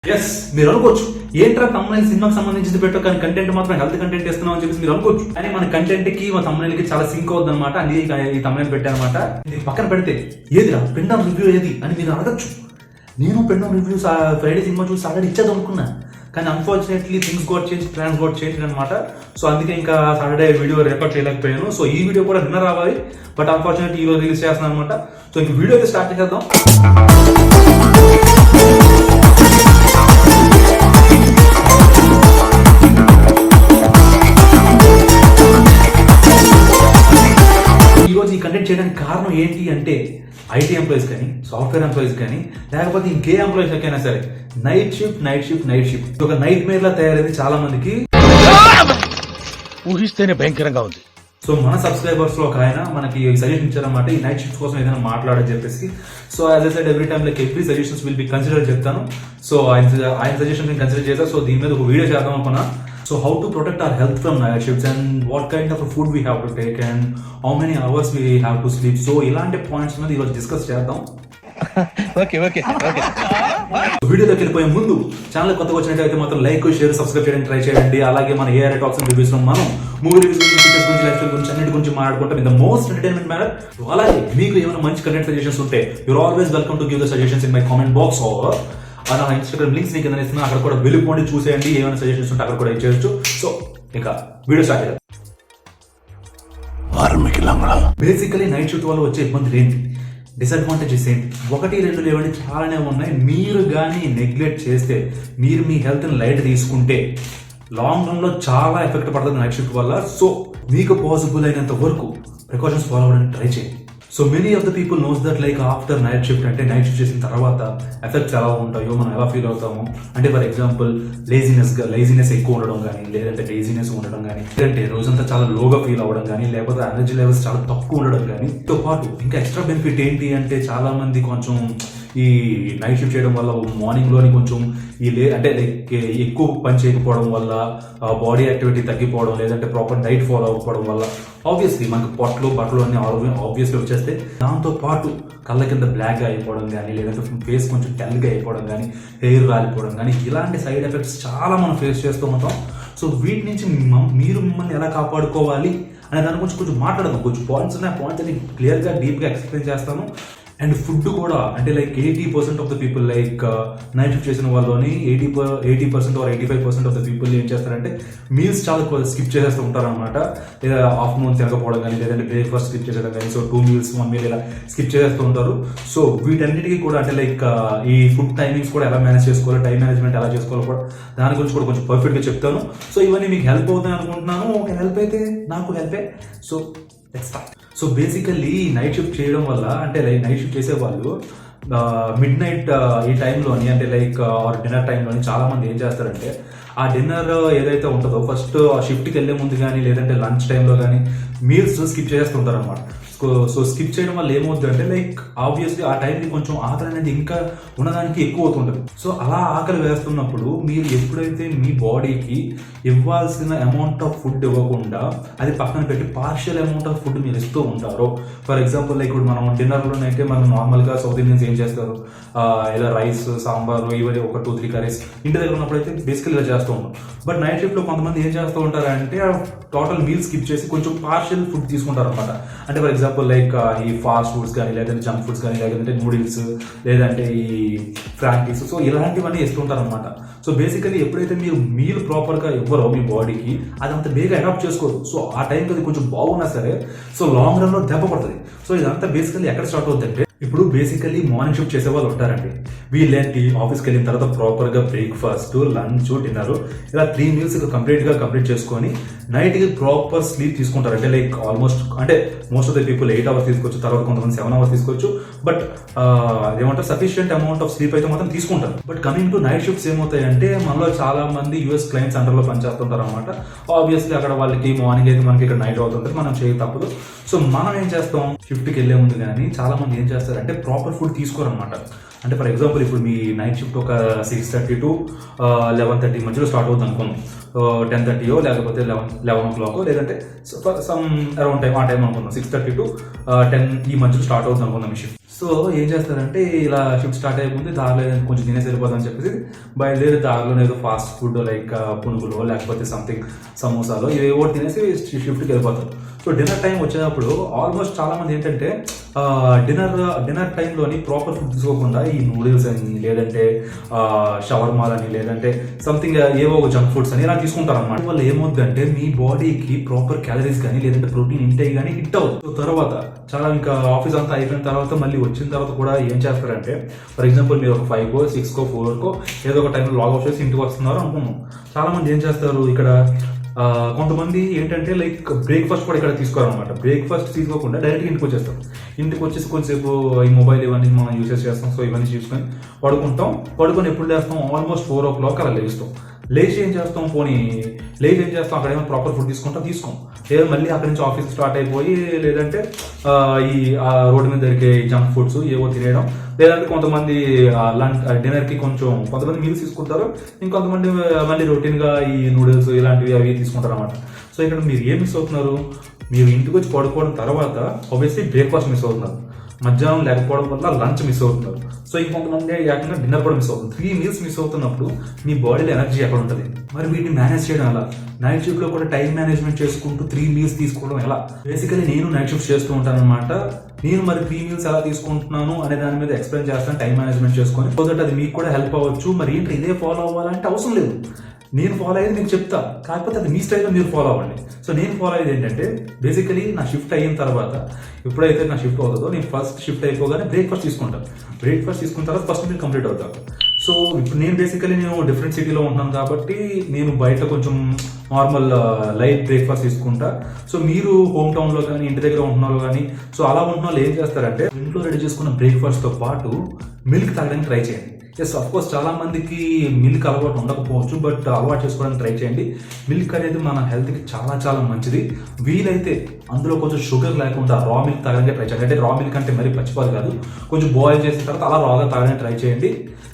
Yes మీరు అనుకోవచ్చు ఏంట్రా తమ్ముళ్ళ సినిమాకి సంబంధించింది పెట్టు కానీ కంటెంట్ మాత్రం హెల్త్ కంటెంట్ ఇస్తున్నాం అని చెప్పేసి మీరు అనుకోవచ్చు. కానీ మన కంటెంట్ కి మా తమ్ముళ్ళకి చాలా సింక్ అవుతుంది అనమాట. అందుకే ఈ తమ్ముళ్ళని పెట్టానమాట. ఇది పక్కన పెడితే ఏదిరా పెండాం రివ్యూ ఏది అని మీరు అడగచ్చు. నేను పెండాం రివ్యూ ఫ్రైడే సినిమా చూసి ఆల్రెడీ ఇచ్చేది అనుకున్నా, కానీ unfortunately things got change, plans got change అనమాట. సో అందుకే ఇంకా సాటర్డే వీడియో రికార్డ్ చేయలేకపోయాను. సో ఈ వీడియో కూడా నిన్న రావాలి, బట్ అన్ఫార్చునేట్లీ ఈ రోజు రిలీజ్ చేస్తున్నాను అనమాట. సో ఇంక వీడియో అయితే స్టార్ట్ చేద్దాం. ఈరోజు ఈ కంటెంట్ చేయడానికి కారణం ఏంటి అంటే ఐటీ ఎంప్లాయీస్ కానీ, సాఫ్ట్వేర్ ఎంప్లాయీస్ కానీ, లేకపోతే ఇంకే ఎంప్లాయీస్ అయినా సరే నైట్ షిఫ్ట్ ఒక నైట్ మేర్ లా తయారైంది చాలా మందికి. ఊహిస్తేనే భయంకరంగా ఉంది. సో మన సబ్స్క్రైబర్స్ లో ఒక ఆయన మనకి సజెషన్ ఇచ్చారన్నమాట, ఈ నైట్ షిఫ్ట్ కోసం ఏదైనా మాట్లాడని చెప్పేసి. So as I said every time like every suggestions will be consider చెప్తాను. సో ఆయన సజెషన్ నేను కన్సిడర్ చేశాను. సో దీని మీద ఒక వీడియో చేద్దాం అనుకున్నా. So how to protect our health from night shifts and what kind of food we have to take and how many hours we have to sleep. So ఇలాంటి points మీద ఈరోజు discuss చేద్దాం. Okay. వీడియోలోకి వెళ్ళిపోయే ముందు channel కొత్తగా వచ్చినట్లయితే మాత్రం లైక్, షేర్, సబ్స్క్రైబ్ చేయడానికి ట్రై చేయండి. అలాగే మన ఏఆర్ టాక్స్ అండ్ రివ్యూస్ లో మనం మూవీ రివ్యూస్ గురించి, ఫీచర్స్ గురించి, లైఫ్ స్టైల్ గురించి అన్నిటి గురించి మాట్లాడుకుంటాం in the most entertainment manner. అలాగే మీకు ఏమైనా మంచి కంటెంట్ సజెషన్స్ ఉంటే you're always welcome to give the suggestions in my comment box or నా ఇన్స్టాగ్రామ్ లింక్స్ నీకు కింద ఇస్తున్నా, అక్కడ కూడా వెళ్ళిపోండి, చూసేయండి. ఏమైనా సజెషన్స్ ఉంటే అక్కడ కూడా ఇచ్చేయచ్చు. సో ఇక వీడియో స్టార్ట్ చేద్దాం. బేసికలీ నైట్ షిఫ్ట్ వల్ల వచ్చే ఇబ్బందులు ఏంటి, డిసడ్వాంటేజెస్ ఏంటి, 1-2 లేవండి, చాలానే ఉన్నాయి. మీరు కానీ నెగ్లెక్ట్ చేస్తే, మీరు మీ హెల్త్ని లైట్ తీసుకుంటే లాంగ్ రన్ లో చాలా ఎఫెక్ట్ పడుతుంది నైట్ షిఫ్ట్ వల్ల. సో మీకు పాసిబుల్ అయినంత వరకు ప్రికాషన్స్ ఫాలో అవ్వడానికి ట్రై చేయండి. So many of the people knows that like after night shift అంటే నైట్ షిఫ్ట్ చేసిన తర్వాత ఎఫెక్ట్స్ ఎలా ఉంటాయో, మనం ఎలా ఫీల్ అవుతాము అంటే ఫర్ ఎగ్జాంపుల్ లేజినెస్ ఎక్కువ ఉండడం కానీ, లేదంటే లేజినెస్ ఉండడం కానీ, లేదంటే రోజంతా చాలా లోగా ఫీల్ అవ్వడం కానీ, లేకపోతే ఎనర్జీ లెవెల్స్ చాలా తక్కువ ఉండడం కానీ. తో పాటు ఇంకా ఎక్స్ట్రా బెనిఫిట్ ఏంటి అంటే చాలా మంది కొంచెం ఈ నైట్ షిఫ్ట్ చేయడం వల్ల మార్నింగ్లోని కొంచెం అంటే లైక్ ఎక్కువ పని చేయకపోవడం వల్ల బాడీ యాక్టివిటీ తగ్గిపోవడం, లేదంటే ప్రాపర్ డైట్ ఫాలో అవ్వకపోవడం వల్ల ఆబ్వియస్లీ మనకు పొట్టలు బట్టలు అన్ని ఆబ్వియస్లీ వచ్చేస్తే, దాంతో పాటు కళ్ళ కింద బ్లాక్గా అయిపోవడం కానీ, లేదంటే ఫేస్ కొంచెం డల్గా అయిపోవడం కానీ, హెయిర్ రాలిపోవడం కానీ, ఇలాంటి సైడ్ ఎఫెక్ట్స్ చాలా మనం ఫేస్ చేస్తూ ఉంటాం. సో వీటి నుంచి మీరు మిమ్మల్ని ఎలా కాపాడుకోవాలి అనే దాని గురించి కొంచెం మాట్లాడదాం. కొంచెం పాయింట్స్ ఉన్నాయి, పాయింట్స్ అని క్లియర్గా డీప్గా ఎక్స్ప్లెయిన్ చేస్తాను. అండ్ ఫుడ్ కూడా అంటే like 80% of the people like night shift చేసిన వాళ్ళని 80% ఆర్ 85% ఆఫ్ ద పీపుల్ ఏం చేస్తారంటే మీల్స్ చాలా స్కిప్ చేసేస్తూ ఉంటారు అనమాట. లేదా ఆఫ్టర్నూన్ తినకపోవడం కానీ, లేదంటే బ్రేక్ఫాస్ట్ స్కిప్ చేసేయడం కానీ, సో 2 meals 1 meal ఇలా స్కిప్ చేసేస్తూ ఉంటారు. సో వీటన్నిటికీ కూడా అంటే లైక్ ఈ ఫుడ్ టైమింగ్స్ కూడా ఎలా మేనేజ్ చేసుకోవాలి, టైం మేనేజ్మెంట్ ఎలా చేసుకోవాలి కూడా దాని గురించి కూడా కొంచెం పర్ఫెక్ట్గా చెప్తాను. సో ఇవన్నీ మీకు హెల్ప్ అవుతాయి అనుకుంటున్నాను. ఒక హెల్ప్ అయితే నాకు హెల్పే. So let's start. So basically night shift చేయడం వల్ల అంటే లైక్ నైట్ షిఫ్ట్ చేసే వాళ్ళు మిడ్ నైట్ ఈ టైంలోని అంటే లైక్ డిన్నర్ టైంలోని చాలా మంది ఏం చేస్తారంటే ఆ డిన్నర్ ఏదైతే ఉంటుందో ఫస్ట్ షిఫ్ట్కి వెళ్ళే ముందు కానీ, లేదంటే లంచ్ టైంలో కానీ మీల్స్ స్కిప్ చేస్తుంటారు అనమాట. సో స్కిప్ చేయడం వల్ల ఏమవుతుంది అంటే లైక్ ఆబ్వియస్లీ ఆ టైంకి కొంచెం ఆకలి అనేది ఇంకా ఉండడానికి ఎక్కువ అవుతుంటుంది. సో అలా ఆకలి వేస్తున్నప్పుడు మీరు ఎప్పుడైతే మీ బాడీకి ఇవ్వాల్సిన అమౌంట్ ఆఫ్ ఫుడ్ ఇవ్వకుండా అది పక్కన పెట్టి పార్షియల్ అమౌంట్ ఆఫ్ ఫుడ్ మీరు ఇస్తూ ఉంటారో, ఫర్ ఎగ్జాంపుల్ లైక్ ఇప్పుడు మనం డిన్నర్లోనైతే మనం నార్మల్గా సౌత్ ఇండియన్స్ ఏం చేస్తారు, ఇలా రైస్, సాంబారు, ఇవన్నీ ఒక 2-3 కర్రీస్ ఇంటి దగ్గర ఉన్నప్పుడు అయితే బేసికల్ ఇలా చేస్తూ ఉంటాం. బట్ నైట్ షిఫ్ట్లో కొంతమంది ఏం చేస్తూ ఉంటారంటే టోటల్ మీల్ స్కిప్ చేసి కొంచెం పార్షియల్ ఫుడ్ తీసుకుంటారు అనమాట. అంటే ఫర్ ఎగ్జాంపుల్ లైక్ ఈ ఫాస్ట్ ఫుడ్స్ కానీ, లేదంటే జంక్ ఫుడ్స్ కానీ, లేదంటే నూడిల్స్, లేదంటే ఈ ఫ్రాంకీస్, సో ఇలాంటివన్నీ ఇస్తుంటారు అనమాట. సో బేసికలీ ఎప్పుడైతే మీరు మీల్ ప్రాపర్గా ఇవ్వరో మీ బాడీకి అది అంత బేగా అడాప్ట్ చేసుకోదు. సో ఆ టైంకి అది కొంచెం బాగున్నా సరే సో లాంగ్ రన్లో దెబ్బ పడుతుంది. సో ఇదంతా బేసికలీ ఎక్కడ స్టార్ట్ అవుతుందంటే ఇప్పుడు బేసికలీ మార్నింగ్ షిఫ్ట్ చేసే వాళ్ళు ఉంటారండి. వీళ్ళేంటి ఆఫీస్కి వెళ్ళిన తర్వాత ప్రాపర్గా బ్రేక్ఫాస్ట్, లంచ్, డిన్నర్ ఇలా 3 meals కంప్లీట్ చేసుకొని నైట్కి ప్రాపర్ స్లీప్ తీసుకుంటారు. అంటే లైక్ ఆల్మోస్ట్ అంటే most of the people 8 hours తీసుకోవచ్చు, తర్వాత కొంతమంది 7 hours తీసుకోవచ్చు. బట్ అదేమంటారు సఫిషియంట్ అమౌంట్ ఆఫ్ స్లీప్ అయితే మాత్రం తీసుకుంటారు. But coming to night shifts ఏమవుతాయంటే మనలో చాలా మంది US క్లయింట్స్ అండర్లో పనిచేస్తుంటారు అనమాట. ఆబ్వియస్లీ అక్కడ వాళ్ళకి మార్నింగ్ అయితే మనకి ఇక్కడ నైట్ అవుతుంటుంది, మనం చేయ తప్పదు. సో మనం ఏం చేస్తాం, షిఫ్ట్కి వెళ్ళే ముందు కానీ చాలా మంది ఏం చేస్తారంటే ప్రాపర్ ఫుడ్ తీసుకోరనమాట. అంటే ఫర్ ఎగ్జాంపుల్ ఇప్పుడు మీ నైట్ షిఫ్ట్ ఒక 6:30 to 11:30 మధ్యలో స్టార్ట్ అవుతుంది అనుకున్నాం. 10:30 లేకపోతే 11 o'clock లేదంటే సమ్ అరౌండ్ టైం ఆ టైం అనుకున్నాం. 6:30 to 10 ఈ మధ్యలో స్టార్ట్ అవుతుంది అనుకున్నాం మీ షిఫ్ట్. సో ఏం చేస్తారంటే ఇలా షిఫ్ట్ స్టార్ట్ అయిపోతుంది, దారిలో ఏదైనా కొంచెం తినేసి వెళ్ళిపోదామని చెప్పేసి బయలుదేరి దారిలో ఏదో ఫాస్ట్ ఫుడ్ లైక్ పునుగులు లేకపోతే సంథింగ్ సమోసాలు ఇవి ఒకటి తినేసి షిఫ్ట్కి వెళ్ళిపోతారు. సో డిన్నర్ టైం వచ్చేటప్పుడు ఆల్మోస్ట్ చాలా మంది ఏంటంటే డిన్నర్ టైంలోని ప్రాపర్ ఫుడ్ తీసుకోకుండా ఈ నూడిల్స్ అని లేదంటే షవర్మాలని లేదంటే సంథింగ్ ఏవో జంక్ ఫుడ్స్ అని ఇలా తీసుకుంటారు అన్నమాట. వల్ల ఏమవుతుందంటే మీ బాడీకి ప్రాపర్ క్యాలరీస్ కానీ లేదంటే ప్రోటీన్ ఇంటేక్ కానీ హిట్ అవుతుంది. తర్వాత చాలా ఇంకా ఆఫీస్ అంతా అయిపోయిన తర్వాత మళ్ళీ వచ్చిన తర్వాత కూడా ఏం చేస్తారంటే ఫర్ ఎగ్జాంపుల్ మీరు ఒక 5కో 6కో 4కో ఏదో ఒక టైంలో లాగ్ ఆఫ్ చేసి ఇంటికి వస్తున్నారు అనుకున్నాం. చాలా మంది ఏం చేస్తారు ఇక్కడ కొంతమంది ఏంటంటే లైక్ బ్రేక్ఫాస్ట్ కూడా ఇక్కడ తీసుకోవాలన్నమాట. బ్రేక్ఫాస్ట్ తీసుకోకుండా డైరెక్ట్గా ఇంటికి వచ్చేస్తాం. ఇంటికి వచ్చేసి కొంచెంసేపు ఈ మొబైల్ ఇవన్నీ మనం యూసెస్ చేస్తాం. సో ఇవన్నీ చూసుకొని పడుకొని ఎప్పుడు లేస్తాం ఆల్మోస్ట్ 4 o'clock అలా లేస్తాం. లేచి ఏం చేస్తాం అక్కడ ఏమైనా ప్రాపర్ ఫుడ్ తీసుకోం. లేదా మళ్ళీ అక్కడి నుంచి ఆఫీస్ స్టార్ట్ అయిపోయి లేదంటే ఈ రోడ్డు మీద దొరికే జంక్ ఫుడ్స్ ఏవో తినేయడం, లేదంటే కొంతమంది డిన్నర్కి కొంతమంది మీల్స్ తీసుకుంటారు, ఇంకొంతమంది మళ్ళీ రొటీన్గా ఈ నూడిల్స్ ఇలాంటివి అవి తీసుకుంటారు అన్నమాట. సో ఇక్కడ మీరు ఏం మిస్ అవుతున్నారు? మీరు ఇంటికి వచ్చి పడుకోవడం తర్వాత ఆబ్వియస్లీ బ్రేక్ఫాస్ట్ మిస్ అవుతున్నారు, మధ్యాహ్నం లేకపోవడం వల్ల లంచ్ మిస్ అవుతున్నారు. సో ఇంకొంతమంది ఏకంగా డిన్నర్ కూడా మిస్ అవుతుంది. 3 meals మిస్ అవుతున్నప్పుడు మీ బాడీలో ఎనర్జీ ఎక్కడ ఉంటుంది? మరి వీటిని మేనేజ్ చేయడం ఎలా? నైట్ షిఫ్ట్లో కూడా టైం మేనేజ్మెంట్ చేసుకుంటూ 3 meals తీసుకోవడం ఎలా? బేసికలీ నేను నైట్ షిఫ్ట్ చేస్తూ ఉంటాను అనమాట. నేను మరి 3 meals ఎలా తీసుకుంటున్నాను అనే దాని మీద ఎక్స్ప్లెయిన్ చేస్తాను టైం మేనేజ్మెంట్ చేసుకొని. సో దట్ అది మీకు కూడా హెల్ప్ అవ్వచ్చు. మరి ఏంటి ఇదే ఫాలో అవ్వాలంటే అవసరం లేదు, నేను ఫాలో అయ్యేది మీకు చెప్తా, కాకపోతే అది మీ స్టైల్లో మీరు ఫాలో అవ్వండి. సో నేను ఫాలో అయ్యేది ఏంటంటే బేసికలీ నా షిఫ్ట్ అయిన తర్వాత ఎప్పుడైతే నా షిఫ్ట్ అవుతుందో నేను ఫస్ట్ షిఫ్ట్ అయిపోగానే బ్రేక్ఫాస్ట్ తీసుకుంటాను. బ్రేక్ఫాస్ట్ తీసుకున్న తర్వాత ఫస్ట్ మీరు కంప్లీట్ అవుతారు. సో ఇప్పుడు నేను డిఫరెంట్ సిటీలో ఉంటున్నాను కాబట్టి నేను బయట కొంచెం నార్మల్ లైట్ బ్రేక్ఫాస్ట్ తీసుకుంటా. సో మీరు హోమ్ టౌన్లో కానీ ఇంటి దగ్గర ఉంటున్నారు కానీ సో అలా ఉంటున్న వాళ్ళు ఏం చేస్తారంటే ఇంట్లో రెడీ చేసుకున్న బ్రేక్ఫాస్ట్తో పాటు మిల్క్ తాగడానికి ట్రై చేయండి. ఎస్ అఫ్ కోర్స్ చాలా మందికి మిల్క్ అలవాటు ఉండకపోవచ్చు, బట్ అలవాటు చేసుకోవడానికి ట్రై చేయండి. మిల్క్ అనేది మన హెల్త్కి చాలా చాలా మంచిది. వీలైతే అందులో కొంచెం షుగర్ లేకుండా రా మిల్క్ తాగడానికి ట్రై చేయండి. అంటే రా మిల్క్ అంటే మరీ పచ్చిపాలు కాదు, కొంచెం బాయిల్ చేసిన తర్వాత అలా రాగా తాగడానికి ట్రై చేయండి.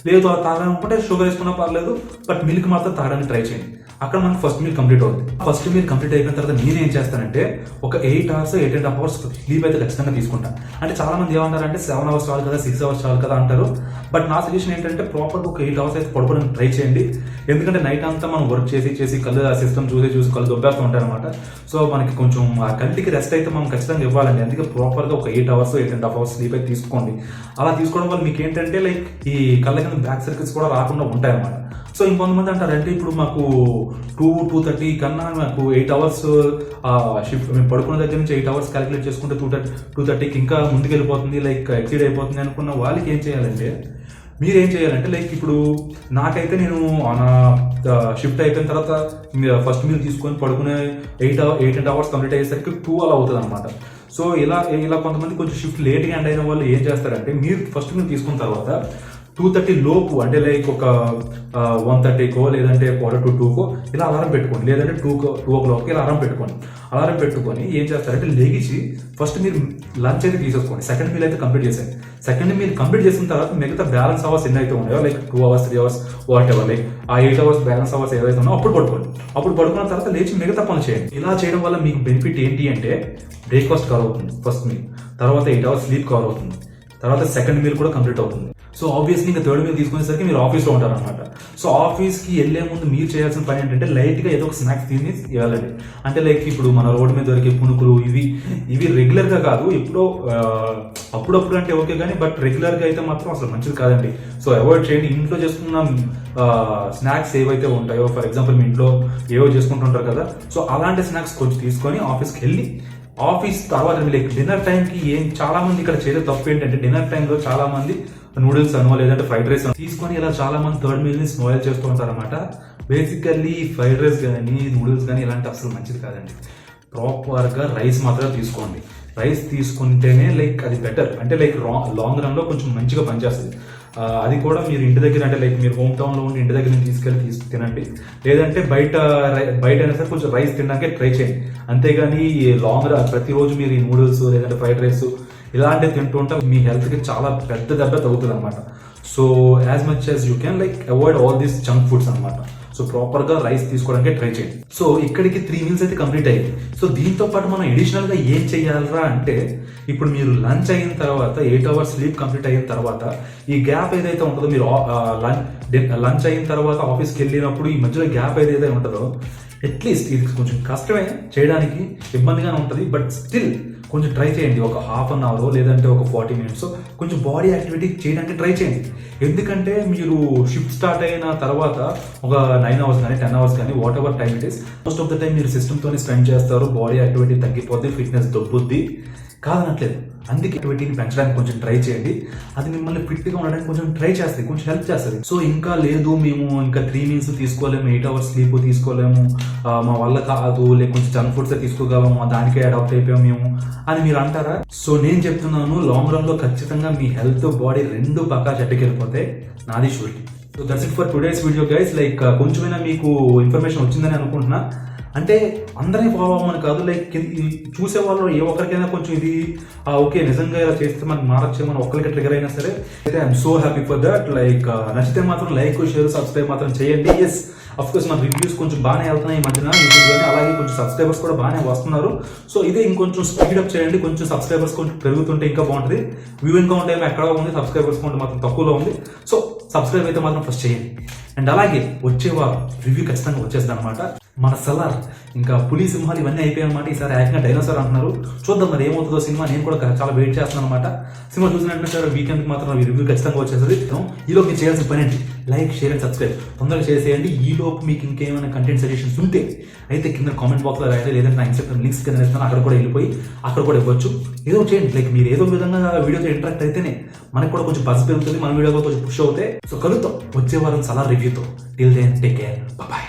లేదు అలా తాగాలనుకుంటే షుగర్ వేసుకున్నా పర్లేదు, బట్ మిల్క్ మాత్రం తాగడానికి ట్రై చేయండి. అక్కడ మనకు ఫస్ట్ మీల్ కంప్లీట్ అవుతుంది. ఫస్ట్ మీల్ కంప్లీట్ అయిపోయిన తర్వాత నేను ఏం చేస్తానంటే ఒక 8 hours 8.5 hours స్లీప్ అయితే ఖచ్చితంగా తీసుకుంటాను. అంటే చాలా మంది ఏమంటారంటే 7 hours చాలు కదా 6 hours చాలు కదా అంటారు. బట్ నా సజెషన్ ఏంటంటే ప్రాపర్గా ఒక 8 hours అయితే పడుకోవడానికి ట్రై చేయండి. ఎందుకంటే నైట్ అంతా మనం వర్క్ చేసి కళ్ళు సిస్టమ్ చూసి కళ్ళు దొబ్బేస్తూ ఉంటాయి అనమాట. సో మనకి కొంచెం ఆ కంటికి రెస్ట్ అయితే మనం ఖచ్చితంగా ఇవ్వాలండి. అందుకే ప్రాపర్గా ఒక 8 hours 8.5 hours స్లీప్ అయితే తీసుకోండి. అలా తీసుకోవడం వల్ల మీకు ఏంటంటే లైక్ ఈ కళ్ళ కింద బ్యాక్ సర్కిల్స్ కూడా రాకుండా ఉంటాయి అన్నమాట. సో ఇంకొంతమంది అంటారంటే ఇప్పుడు మాకు 2:30 కన్నా మాకు 8 hours షిఫ్ట్ మేము పడుకున్న దగ్గర నుంచి 8 hours క్యాలిక్యులేట్ చేసుకుంటే 2:30కి ఇంకా ముందుకు వెళ్ళిపోతుంది, లైక్ ఎక్సీడ్ అయిపోతుంది అనుకున్న వాళ్ళకి ఏం చేయాలంటే మీరేం చేయాలంటే లైక్ ఇప్పుడు నాకైతే నేను నా షిఫ్ట్ అయిపోయిన తర్వాత ఫస్ట్ మీల్ తీసుకొని పడుకునే 8 hours కంప్లీట్ అయ్యేసరికి 2 అలా అవుతుంది అనమాట. సో ఇలా కొంతమంది కొంచెం షిఫ్ట్ లేట్గా ఎండ్ అయిన వాళ్ళు ఏం చేస్తారంటే మీరు ఫస్ట్ మీల్ తీసుకున్న తర్వాత 2:30 లోపు అంటే లైక్ ఒక 1:30కో లేదంటే 1:45కో ఇలా అలారం పెట్టుకోండి, లేదంటే 2 o'clock ఇలా అలారం పెట్టుకొని ఏం చేస్తారంటే లేచి ఫస్ట్ మీరు లంచ్ అయితే తీసేసుకోండి. సెకండ్ మీల్ అయితే కంప్లీట్ చేసేయండి. సెకండ్ మీల్ కంప్లీట్ చేసిన తర్వాత మిగతా బ్యాలెన్స్ అవర్స్ ఎన్ని అయితే ఉన్నాయో like 2 hours 3 hours what ever like ఆ 8 hours బ్యాలెన్స్ అవర్స్ ఏదైతే ఉన్నాయో అప్పుడు పడుకున్న తర్వాత లేచి మిగతా పనులు చేయండి. ఇలా చేయడం వల్ల మీకు బెనిఫిట్ ఏంటి అంటే బ్రేక్ఫాస్ట్ కవర్ అవుతుంది ఫస్ట్ మీల్, తర్వాత 8 hours స్లీప్ కవర్ అవుతుంది, తర్వాత సెకండ్ మీల్ కూడా కంప్లీట్ అవుతుంది. సో ఆబ్వియస్లీ ఇంకా థర్డ్ మీల్ తీసుకునేసరికి మీరు ఆఫీస్లో ఉంటారనమాట. సో ఆఫీస్కి వెళ్ళే ముందు మీరు చేయాల్సిన పని ఏంటంటే లైట్గా ఏదో ఒక స్నాక్స్ తిని వెళ్ళండి. అంటే లైక్ ఇప్పుడు మన రోడ్డు మీద దొరికే పునుకులు ఇవి రెగ్యులర్గా కాదు, ఎప్పుడో అప్పుడప్పుడు అంటే ఓకే కానీ బట్ రెగ్యులర్గా అయితే మాత్రం అసలు మంచిది కాదండి. సో అవాయిడ్ చేయండి. ఇంట్లో చేసుకున్న స్నాక్స్ ఏవైతే ఉంటాయో ఫర్ ఎగ్జాంపుల్ మీ ఇంట్లో ఏవో చేసుకుంటుంటారు కదా, సో అలాంటి స్నాక్స్ కొంచెం తీసుకొని ఆఫీస్కి వెళ్ళి ఆఫీస్ తర్వాత లైక్ డిన్నర్ టైంకి చాలా మంది ఇక్కడ చేసే తప్పు ఏంటంటే డిన్నర్ టైంలో చాలా మంది నూడిల్స్ అనో లేదంటే ఫ్రైడ్ రైస్ తీసుకొని ఇలా చాలా మంది థర్డ్ మీల్ని స్పాయిల్ చేస్తూ ఉంటారు అనమాట. బేసికల్లీ ఫ్రైడ్ రైస్ కానీ నూడిల్స్ కానీ ఇలాంటి అసలు మంచిది కాదండి. ప్రాపర్గా రైస్ మాత్రమే తీసుకోండి. రైస్ తీసుకుంటేనే లైక్ అది బెటర్, అంటే లైక్ లాంగ్ రన్లో కొంచెం మంచిగా పనిచేస్తుంది. అది కూడా మీరు ఇంటి దగ్గర అంటే లైక్ మీరు హోమ్ టౌన్లో ఉండి ఇంటి దగ్గర తీసుకెళ్ళి తినండి, లేదంటే బయట అయినా సరే కొంచెం రైస్ తినడానికే ట్రై చేయండి. అంతేగాని లాంగ్ ప్రతిరోజు మీరు ఈ నూడిల్స్ లేదంటే ఫ్రైడ్ రైస్ ఇలాంటివి తింటూ ఉంటే మీ హెల్త్కి చాలా పెద్ద దెబ్బ తగ్గుతుంది అనమాట. So as much as you can like avoid all these junk foods అనమాట. సో ప్రాపర్ గా రైస్ తీసుకోవడానికి ట్రై చేయండి. సో ఇక్కడికి 3 మీల్స్ అయితే కంప్లీట్ అయ్యాయి. సో దీంతో పాటు మనం అడిషనల్ గా ఏం చేయాలరా అంటే, ఇప్పుడు మీరు లంచ్ అయిన తర్వాత 8 అవర్స్ స్లీప్ కంప్లీట్ అయిన తర్వాత ఈ గ్యాప్ ఏదైతే ఉంటుందో, మీరు లంచ్ అయిన తర్వాత ఆఫీస్కి వెళ్ళినప్పుడు ఈ మధ్యలో గ్యాప్ ఏదైతే ఉంటుందో, అట్లీస్ట్ ఇది కొంచెం కష్టమే చేయడానికి, ఇబ్బందిగానే ఉంటుంది, బట్ స్టిల్ కొంచెం ట్రై చేయండి. ఒక హాఫ్ అన్ అవర్ లేదంటే ఒక 40 మినిట్స్ కొంచెం బాడీ యాక్టివిటీ చేయడానికి ట్రై చేయండి. ఎందుకంటే మీరు షిఫ్ట్ స్టార్ట్ అయిన తర్వాత ఒక 9 అవర్స్ కానీ 10 అవర్స్ కానీ what ever time it is, most of the time మీరు సిస్టమ్తోనే స్పెండ్ చేస్తారు. బాడీ యాక్టివిటీ తగ్గిపోద్ది, ఫిట్నెస్ దొబ్బుద్ది, కాదనట్లేదు. అందుకే యాక్టివిటీని పెంచడానికి కొంచెం ట్రై చేయండి. అది మిమ్మల్ని ఫిట్గా ఉండడానికి కొంచెం ట్రై చేస్తుంది, కొంచెం హెల్ప్ చేస్తుంది. సో ఇంకా లేదు, మేము ఇంకా 3 మీల్స్ తీసుకోలేము, 8 అవర్స్ స్లీప్ తీసుకోలేము, మా వల్ల కాదు, లేక కొంచెం జంక్ ఫుడ్స్ తీసుకోగలము, దానికే అడాప్ట్ అయిపోయాము మేము అని మీరు అంటారా? సో నేను చెప్తున్నాను, లాంగ్ రన్ లో ఖచ్చితంగా మీ హెల్త్ బాడీ రెండు పక్కా చెట్టుకెళ్ళిపోతే నాది surety. So that's it for today's video guys. Like కొంచెమైనా మీకు ఇన్ఫర్మేషన్ వచ్చిందని అనుకుంటున్నా. అంటే అందరినీ ఫాలో అవ్వమని కాదు, లైక్ చూసే వాళ్ళు ఏ ఒక్కరికైనా కొంచెం ఇది ఓకే నిజంగా ఇలా చేస్తే మనకి మారచ్చేమని ఒక్కరికి ట్రిగర్ అయినా సరే అయితే I'm so happy for that. Like నచ్చితే మాత్రం లైక్, షేర్, సబ్స్క్రైబ్ మాత్రం చేయండి. ఎస్ అఫ్ కోర్స్ మన రివ్యూస్ కొంచెం బాగానే వెళ్తున్నాయి ఈ మధ్యన యూట్యూబ్లోనే, అలాగే కొంచెం సబ్స్క్రైబర్స్ కూడా బాగానే వస్తున్నారు. సో ఇదే ఇంకొంచెం స్పీడప్ చేయండి, కొంచెం సబ్స్క్రైబర్స్ కొంచెం పెరుగుతుంటే ఇంకా బాగుంటుంది. వ్యూయింగ్ కౌంట్ ఏమో ఎక్కడ ఉంది, సబ్స్క్రైబర్స్ కౌంట్ మాత్రం తక్కువలో ఉంది. సో సబ్స్క్రైబ్ అయితే మాత్రం ఫస్ట్ చేయండి. అండ్ అలాగే వచ్చేవారు రివ్యూ ఖచ్చితంగా వచ్చేస్తుంది అనమాట. మన సలార్ ఇంకా పులి, సింహాలు ఇవన్నీ అయిపోయాయి అనమాట. ఈసారి ఏకంగా డైనోసార్ అంటున్నారు. చూద్దాం మరి ఏమవుతుందో సినిమా. నేను కూడా చాలా వెయిట్ చేస్తున్నాను అనమాట. సినిమా చూసినట్టు సార్ వీకెండ్కి మాత్రం రివ్యూ ఖచ్చితంగా వచ్చేస్తుంది. ఈలోపు మీరు చేయాల్సిన పని ఏంటి? లైక్, షేర్ అండ్ సబ్స్క్రైబ్ తొందరగా చేసేయండి. ఈలోపు మీకు ఇంకేమైనా కంటెంట్ సజెషన్స్ ఉంటే అయితే కింద కామెంట్ బాక్స్లో రాయండి, లేదంటే నా ఇన్స్టాగ్రామ్ లింక్స్ కింద ఇస్తాను, అక్కడ కూడా వెళ్ళిపోయి అక్కడ కూడా ఇవ్వచ్చు. ఏదో చేయండి. లైక్ మీరు ఏదో విధంగా వీడియోతో ఇంటరాక్ట్ అయితేనే మనకు కూడా కొంచెం బజ్ పెరుగుతుంది, మన వీడియో కొంచెం పుష్ అవుతాయి. సో కలుద్దాం వచ్చే వారం సలార్ రివ్యూతో. Till then take care, bye.